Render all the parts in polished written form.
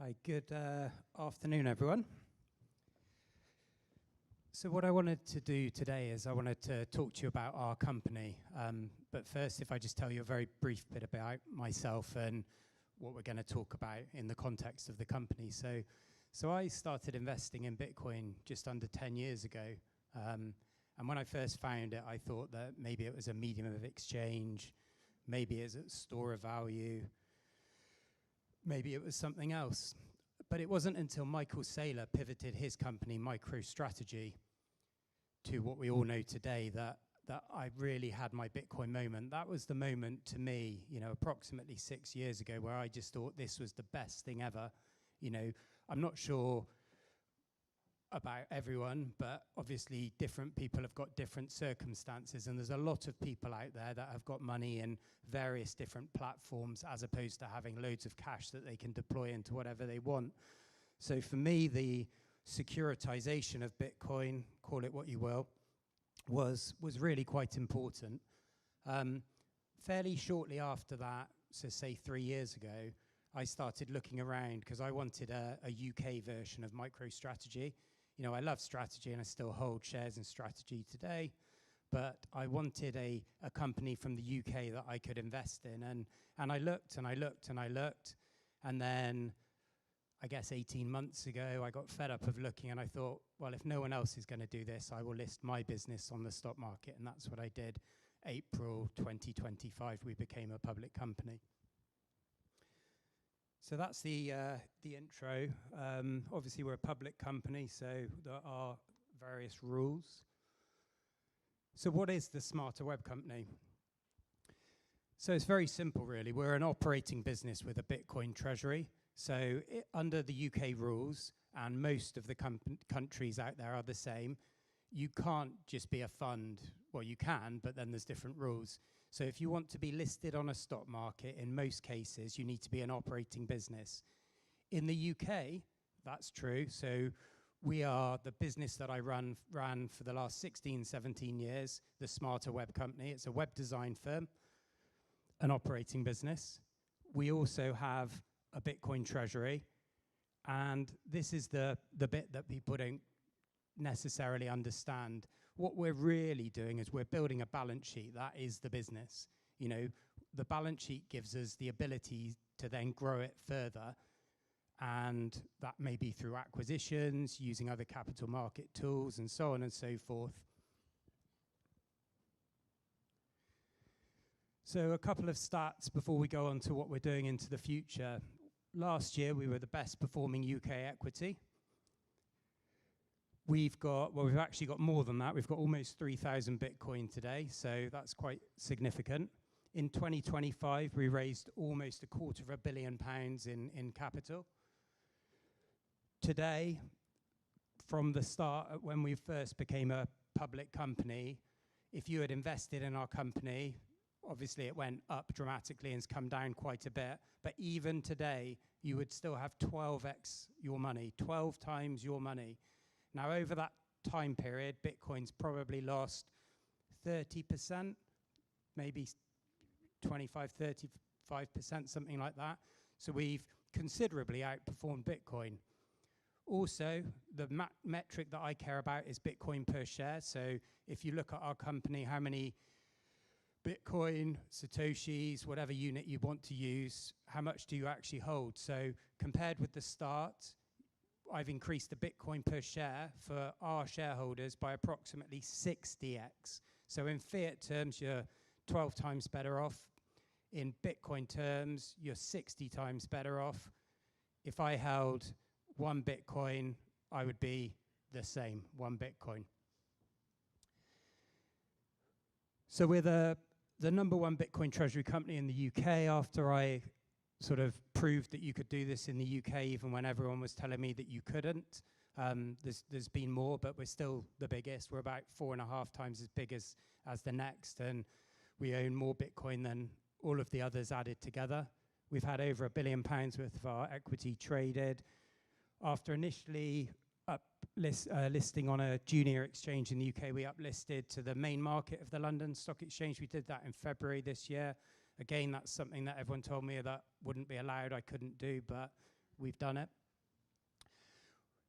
Hi, good afternoon, everyone. So what I wanted to do today is I wanted to talk to you about our company. But first, if I just tell you a very brief bit about myself and what we're going to talk about in the context of the company. So I started investing in Bitcoin just under 10 years ago. And when I first found it, I thought that maybe it was a medium of exchange, maybe it's a store of value, maybe it was something else. But it wasn't until Michael Saylor pivoted his company, MicroStrategy, to what we all know today that I really had my Bitcoin moment. That was the moment to me, approximately 6 years ago, where I just thought this was the best thing ever. I'm not sure about everyone, but obviously different people have got different circumstances, and there's a lot of people out there that have got money in various different platforms as opposed to having loads of cash that they can deploy into whatever they want. So for me, the securitization of Bitcoin, call it what you will, was really quite important. Fairly shortly after that, so say 3 years ago, I started looking around because I wanted a UK version of MicroStrategy. I love strategy and I still hold shares in strategy today, but I wanted a company from the UK that I could invest in. And I looked and I looked and I looked. And then I guess 18 months ago, I got fed up of looking and I thought, well, if no one else is going to do this, I will list my business on the stock market. And that's what I did. April 2025, we became a public company. So that's the intro. Obviously, we're a public company, so there are various rules. So what is the Smarter Web Company? So it's very simple, really. We're an operating business with a Bitcoin Treasury. So under the UK rules, and most of the countries out there are the same, you can't just be a fund. Well, you can, but then there's different rules. So if you want to be listed on a stock market, in most cases, you need to be an operating business. In the UK, that's true. So we are the business that I ran for the last 16, 17 years, the Smarter Web Company. It's a web design firm, an operating business. We also have a Bitcoin Treasury. And this is the bit that people don't necessarily understand. What we're really doing is we're building a balance sheet. That is the business. The balance sheet gives us the ability to then grow it further, and that may be through acquisitions, using other capital market tools, and so on and so forth. So a couple of stats before we go on to what we're doing into the future. Last year, we were the best performing UK equity. We've actually got more than that. We've got almost 3,000 Bitcoin today, so that's quite significant. In 2025, we raised almost £250 million in capital. Today, from the start, when we first became a public company, if you had invested in our company, obviously it went up dramatically and it's come down quite a bit. But even today, you would still have 12x your money, 12 times your money. Now, over that time period, Bitcoin's probably lost 30%, maybe 25, 35%, something like that. So we've considerably outperformed Bitcoin. Also, the metric that I care about is Bitcoin per share. So if you look at our company, how many Bitcoin, Satoshis, whatever unit you want to use, how much do you actually hold? So compared with the start, I've increased the Bitcoin per share for our shareholders by approximately 60x. So in fiat terms, you're 12 times better off. In Bitcoin terms, you're 60 times better off. If I held 1 Bitcoin, I would be the same, 1 Bitcoin. So we're the number 1 Bitcoin treasury company in the UK after I sort of proved that you could do this in the UK, even when everyone was telling me that you couldn't. There's been more, but we're still the biggest. We're about 4.5 times as big as the next, and we own more Bitcoin than all of the others added together. We've had over £1 billion worth of our equity traded. After initially listing on a junior exchange in the UK, we uplisted to the main market of the London Stock Exchange. We did that in February this year. Again, that's something that everyone told me that wouldn't be allowed, I couldn't do, but we've done it.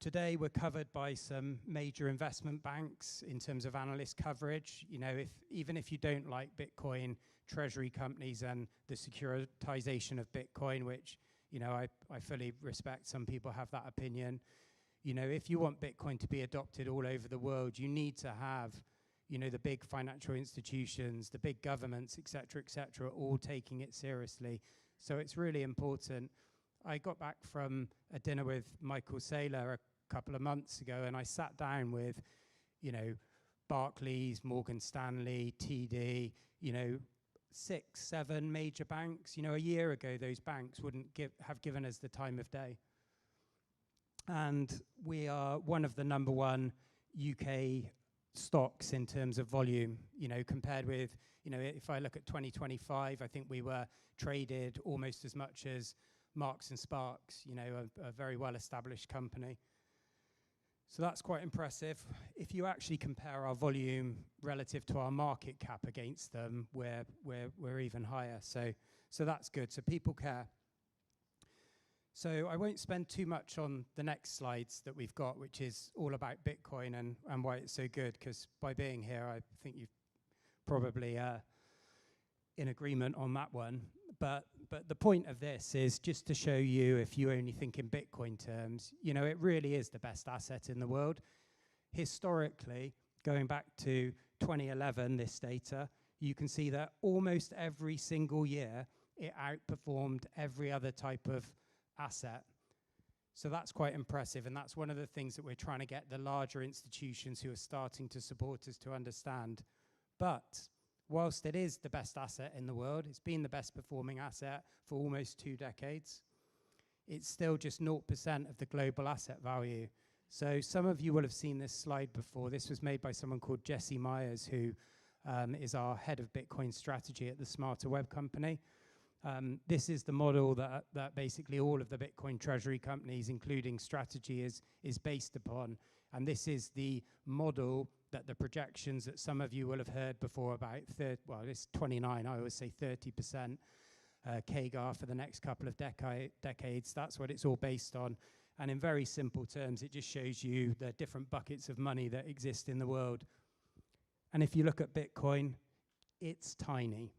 Today, we're covered by some major investment banks in terms of analyst coverage. You know, even if you don't like Bitcoin, Treasury companies and the securitization of Bitcoin, which, you know, I fully respect, some people have that opinion. You know, if you want Bitcoin to be adopted all over the world, you need to have, you know, the big financial institutions, the big governments, et cetera, all taking it seriously. So it's really important. I got back from a dinner with Michael Saylor a couple of months ago, and I sat down with, you know, Barclays, Morgan Stanley, TD, you know, 6, 7 major banks. You know, a year ago, those banks wouldn't have given us the time of day. And we are one of the #1 UK stocks in terms of volume, you know, compared with, you know, if I look at 2025, I think we were traded almost as much as Marks and Sparks, you know, a very well-established company. So that's quite impressive. If you actually compare our volume relative to our market cap against them, we're even higher. So that's good. So people care. So I won't spend too much on the next slides that we've got, which is all about Bitcoin and why it's so good, because by being here, I think you've probably in agreement on that one. But the point of this is just to show you, if you only think in Bitcoin terms, you know, it really is the best asset in the world. Historically, going back to 2011, this data, you can see that almost every single year, it outperformed every other type of asset. So that's quite impressive, and that's one of the things that we're trying to get the larger institutions who are starting to support us to understand. But whilst it is the best asset in the world, it's been the best performing asset for almost 2 decades, it's still just 0% of the global asset value. So some of you will have seen this slide before. This was made by someone called Jesse Myers, who is our head of Bitcoin strategy at the Smarter Web company. This is the model that basically all of the Bitcoin treasury companies, including Strategy, is based upon. And this is the model that the projections that some of you will have heard before about, well, it's 29, I always say 30% CAGR for the next couple of decades. That's what it's all based on. And in very simple terms, it just shows you the different buckets of money that exist in the world. And if you look at Bitcoin, it's tiny.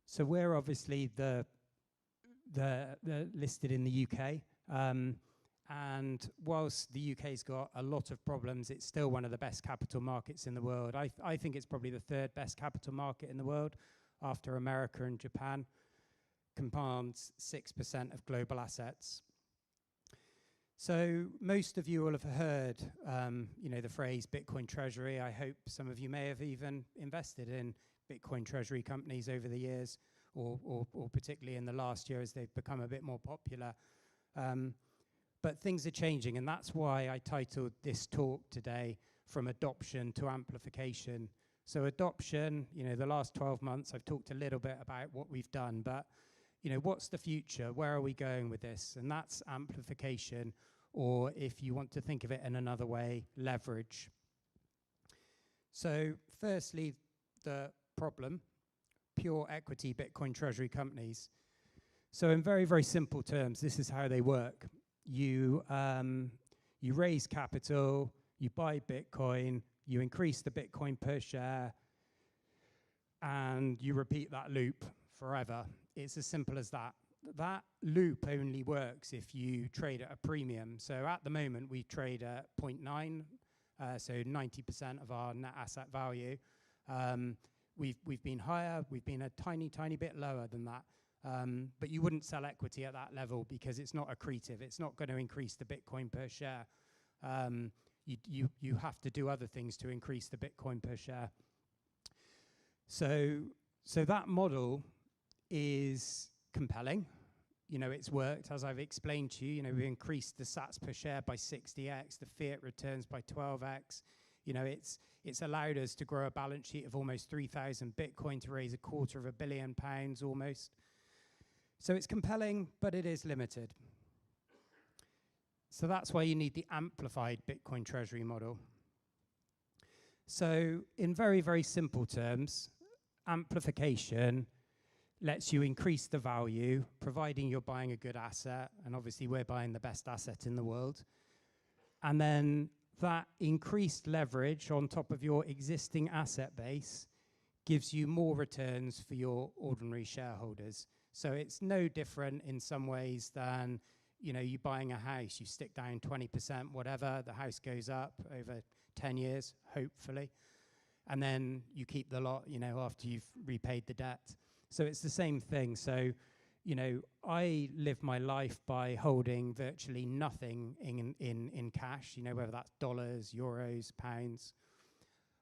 So we're obviously the listed in the UK. And whilst the UK's got a lot of problems, it's still one of the best capital markets in the world. I think it's probably the 3rd best capital market in the world after America and Japan. Commands 6% of global assets. So most of you will have heard, you know, the phrase Bitcoin Treasury. I hope some of you may have even invested in Bitcoin Treasury companies over the years, or particularly in the last year as they've become a bit more popular. But things are changing, and that's why I titled this talk today, From Adoption to Amplification. So adoption, you know, the last 12 months, I've talked a little bit about what we've done, but, you know, what's the future? Where are we going with this? And that's amplification, or if you want to think of it in another way, leverage. So firstly, the problem, pure equity Bitcoin treasury companies. So in very, very simple terms, this is how they work. You raise capital, you buy Bitcoin, you increase the Bitcoin per share, and you repeat that loop forever. It's as simple as that. That loop only works if you trade at a premium. So at the moment, we trade at 0.9, so 90% of our net asset value. We've been higher, we've been a tiny, tiny bit lower than that. But you wouldn't sell equity at that level because it's not accretive. It's not going to increase the Bitcoin per share. You have to do other things to increase the Bitcoin per share. So that model is compelling. You know, it's worked, as I've explained to you. You know, we've increased the sats per share by 60x, the fiat returns by 12x. You know, it's allowed us to grow a balance sheet of almost 3,000 Bitcoin to raise £250 million almost. So it's compelling, but it is limited. So that's why you need the amplified Bitcoin treasury model. So in very, very simple terms, amplification lets you increase the value, providing you're buying a good asset, and obviously we're buying the best asset in the world. And then that increased leverage on top of your existing asset base gives you more returns for your ordinary shareholders. So it's no different in some ways than, you know, you buying a house, you stick down 20%, whatever, the house goes up over 10 years, hopefully, and then you keep the lot, you know, after you've repaid the debt. So it's the same thing. So, you know, I live my life by holding virtually nothing in cash, you know, whether that's dollars, euros, pounds.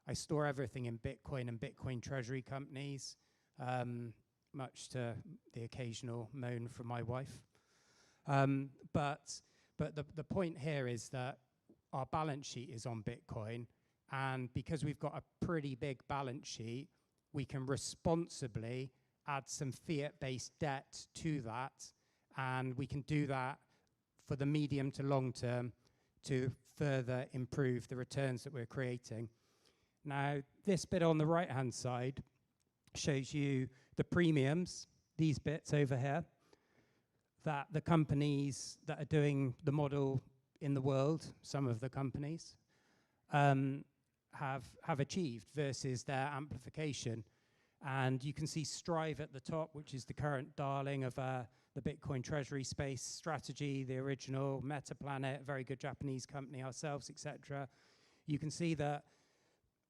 I store everything in Bitcoin and Bitcoin Treasury companies, much to the occasional moan from my wife. But the point here is that our balance sheet is on Bitcoin, and because we've got a pretty big balance sheet, we can responsibly add some fiat-based debt to that, and we can do that for the medium to long term to further improve the returns that we're creating. Now, this bit on the right-hand side shows you the premiums, these bits over here, that the companies that are doing the model in the world, some of the companies, have achieved versus their amplification. And you can see Strive at the top, which is the current darling of the Bitcoin Treasury space strategy, the original Metaplanet, very good Japanese company ourselves, etc. You can see that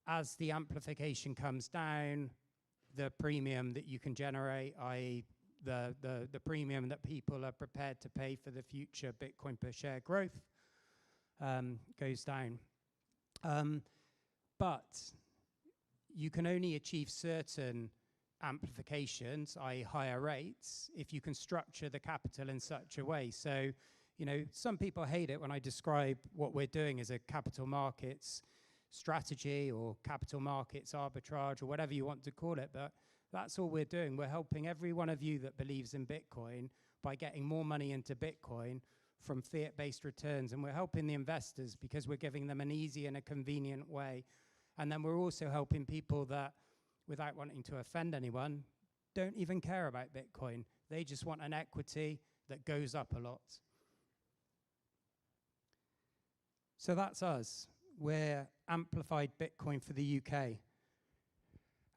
as the amplification comes down, the premium that you can generate, i.e. the premium that people are prepared to pay for the future Bitcoin per share growth, goes down. But you can only achieve certain amplifications, i.e. higher rates, if you can structure the capital in such a way. So, you know, some people hate it when I describe what we're doing as a capital markets strategy or capital markets arbitrage or whatever you want to call it, but that's all we're doing. We're helping every one of you that believes in Bitcoin by getting more money into Bitcoin from fiat-based returns, and we're helping the investors because we're giving them an easy and a convenient way. And then we're also helping people that, without wanting to offend anyone, don't even care about Bitcoin. They just want an equity that goes up a lot. So that's us. We're Amplified Bitcoin for the UK.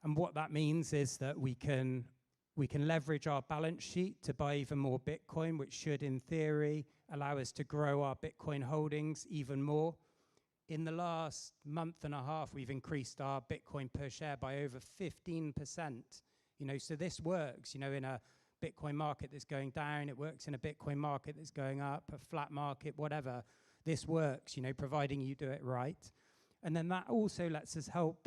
And what that means is that we can leverage our balance sheet to buy even more Bitcoin, which should, in theory, allow us to grow our Bitcoin holdings even more. In the last month and a half, we've increased our Bitcoin per share by over 15%. You know, so this works, you know, in a Bitcoin market that's going down, it works in a Bitcoin market that's going up, a flat market, whatever. This works, you know, providing you do it right. And then that also lets us help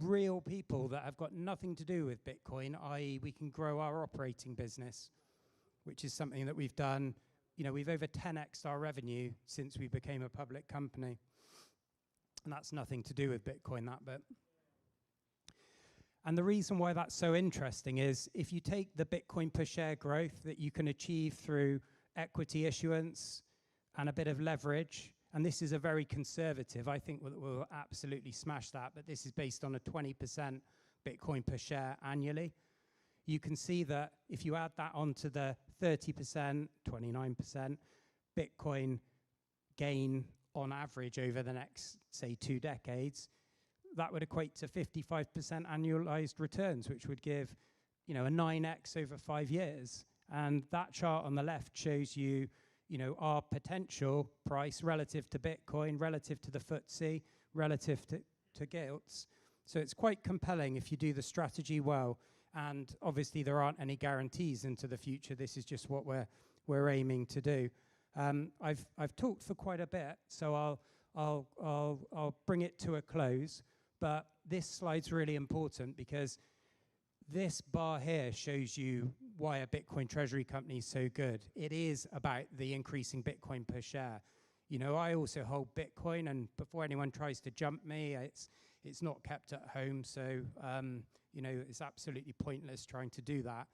real people that have got nothing to do with Bitcoin, i.e. we can grow our operating business, which is something that we've done. You know, we've over 10x'd our revenue since we became a public company. And that's nothing to do with Bitcoin, that bit. And the reason why that's so interesting is if you take the Bitcoin per share growth that you can achieve through equity issuance and a bit of leverage, and this is a very conservative, I think we'll absolutely smash that, but this is based on a 20% Bitcoin per share annually. You can see that if you add that onto the 30%, 29% Bitcoin gain on average over the next, say, 2 decades, that would equate to 55% annualized returns, which would give, you know, a 9x over 5 years. And that chart on the left shows you, you know, our potential price relative to Bitcoin, relative to the FTSE, relative to gilts. So it's quite compelling if you do the strategy well. And obviously there aren't any guarantees into the future. This is just what we're aiming to do. I've talked for quite a bit, so I'll bring it to a close. But this slide's really important because this bar here shows you why a Bitcoin treasury company is so good. It is about the increasing Bitcoin per share. You know, I also hold Bitcoin, and before anyone tries to jump me, it's not kept at home, so you know, it's absolutely pointless trying to do that.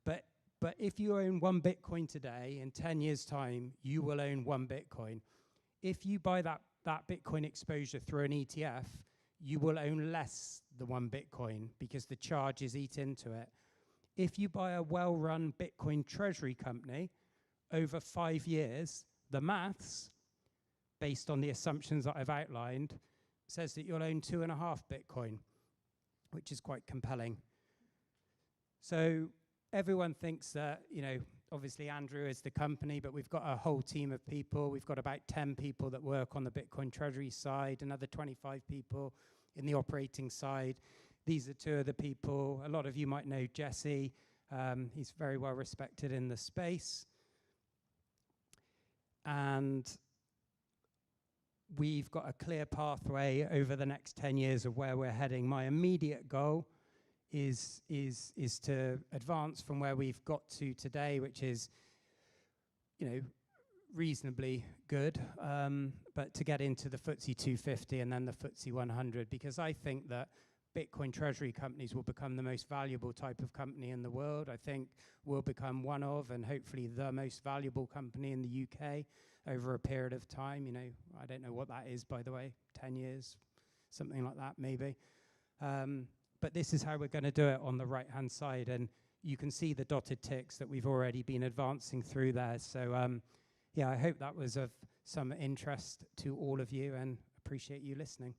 But if you own 1 Bitcoin today, in 10 years' time, you will own 1 Bitcoin. If you buy that Bitcoin exposure through an ETF, you will own less than 1 Bitcoin because the charges eat into it. If you buy a well-run Bitcoin Treasury company over 5 years, the maths, based on the assumptions that I've outlined, says that you'll own 2.5 Bitcoin, which is quite compelling. So everyone thinks that, obviously Andrew is the company, but we've got a whole team of people. We've got about 10 people that work on the Bitcoin Treasury side, another 25 people in the operating side. These are two of the people. A lot of you might know Jesse. He's very well respected in the space. And we've got a clear pathway over the next 10 years of where we're heading. My immediate goal is to advance from where we've got to today, which is, reasonably good, but to get into the FTSE 250 and then the FTSE 100, because I think that Bitcoin Treasury companies will become the most valuable type of company in the world. I think we'll become one of, and hopefully the most valuable company in the UK over a period of time. I don't know what that is, by the way, 10 years, something like that, maybe. But this is how we're going to do it on the right-hand side. And you can see the dotted ticks that we've already been advancing through there. So, I hope that was of some interest to all of you and appreciate you listening.